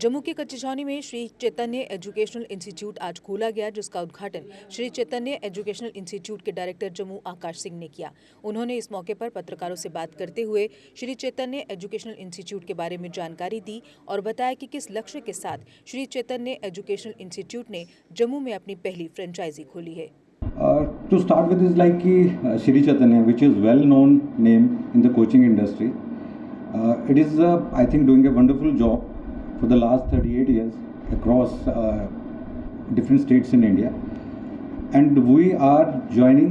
जम्मू के कच्ची छावनी में श्री चैतन्य एजुकेशनल इंस्टीट्यूट आज खोला गया, जिसका उद्घाटन श्री चैतन्य एजुकेशनल इंस्टीट्यूट के डायरेक्टर जम्मू आकाश सिंह ने किया। उन्होंने इस मौके पर पत्रकारों से बात करते हुए श्री चैतन्य एजुकेशनल इंस्टीट्यूट के बारे में जानकारी दी और बताया कि किस लक्ष्य के साथ श्री चैतन्य एजुकेशनल इंस्टीट्यूट ने जम्मू में अपनी पहली फ्रेंचाइजी खोली है। To start with is like Shri Chaitanya, which is well-known name in the coaching industry. It is, I think, doing a wonderful job for the last 38 years across different states in India, and we are joining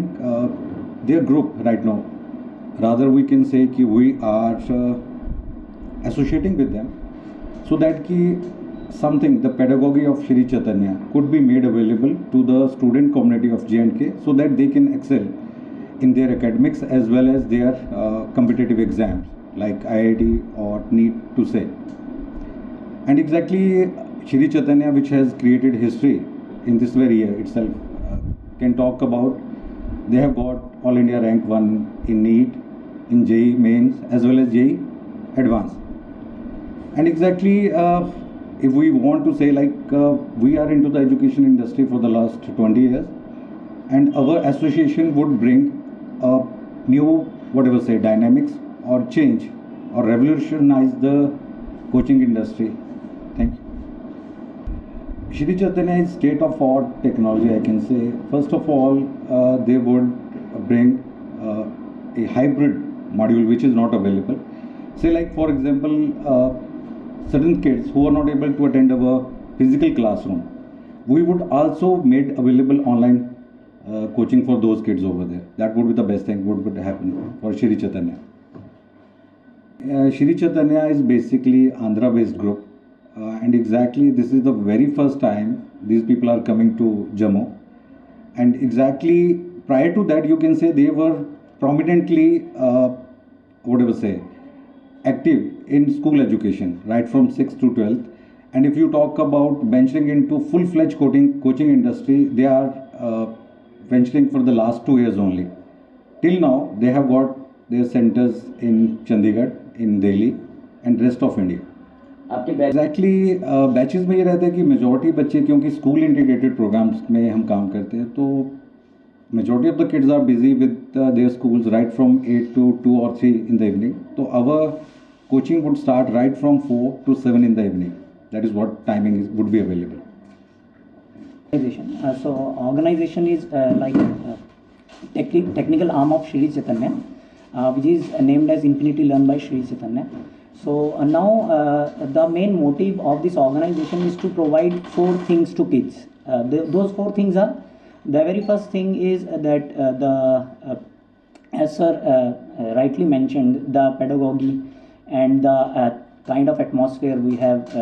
their group right now. Rather, we can say that we are associating with them so that something, the pedagogy of Shri Chaitanya could be made available to the student community of J&K so that they can excel in their academics as well as their competitive exams like IIT or NEET to say. And exactly Shri Chaitanya, which has created history in this very year itself, can talk about. They have got All India Rank 1 in NEET, in JEE Mains as well as JEE Advanced. And exactly if we want to say we are into the education industry for the last 20 years, and our association would bring a new dynamics or change or revolutionize the coaching industry. Thank you. Shri Chaitanya is state-of-art technology, I can say. First of all, they would bring a hybrid module which is not available. Say for example, certain kids who are not able to attend our physical classroom, we would also made available online coaching for those kids over there. That would be the best thing would happen for Shri Chaitanya. Shri Chaitanya is basically Andhra-based group, and exactly this is the very first time these people are coming to Jammu. And exactly prior to that, you can say they were prominently active in school education right from 6th to 12th. And if you talk about venturing into full-fledged coaching industry, they are venturing for the last 2 years only. Till now, they have got their centers in Chandigarh, in Delhi and rest of India. Exactly batches में ये रहता है कि majority बच्चे, क्योंकि school integrated programmes में हम काम करते हैं, तो majority of the kids are busy with their schools right from 8 to 2 or 3 in the evening. So our coaching would start right from 4 to 7 in the evening. That is what timing would be available. So organization is technical arm of Shri Chaitanya, which is named as Infinity Learn by Shri Chaitanya. So now the main motive of this organization is to provide 4 things to kids. Those 4 things are: the very first thing is that as sir rightly mentioned, the pedagogy and the kind of atmosphere we have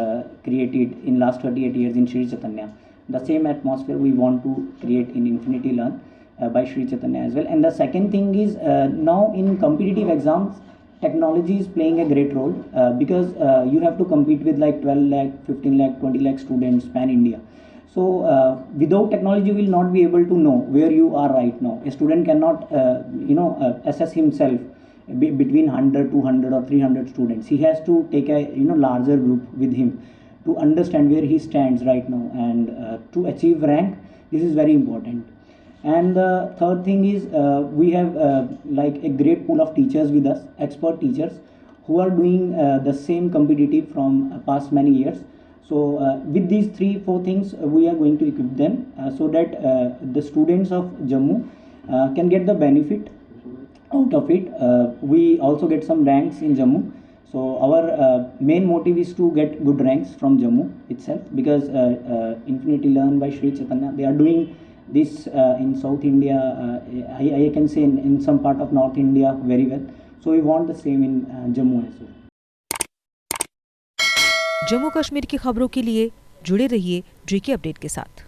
created in last 38 years in Shri Chaitanya. The same atmosphere we want to create in Infinity Learn by Shri Chaitanya as well. And the second thing is now in competitive exams, technology is playing a great role because you have to compete with 12 lakh, 15 lakh, 20 lakh students pan India. So without technology, you will not be able to know where you are right now. A student cannot assess himself between 100, 200 or 300 students. He has to take a larger group with him to understand where he stands right now, and to achieve rank, this is very important. And the third thing is we have a great pool of teachers with us, expert teachers who are doing the same competitive from past many years. So with these 3-4 things, we are going to equip them so that the students of Jammu can get the benefit out of it. We also get some ranks in Jammu. So our main motive is to get good ranks from Jammu itself, because Infinity Learn by Shri Chaitanya, they are doing this in South India, I can say in some part of North India very well. So we want the same in Jammu as well. Jammu Kashmir की खबरों के लिए जुड़े रहिए JK update के साथ।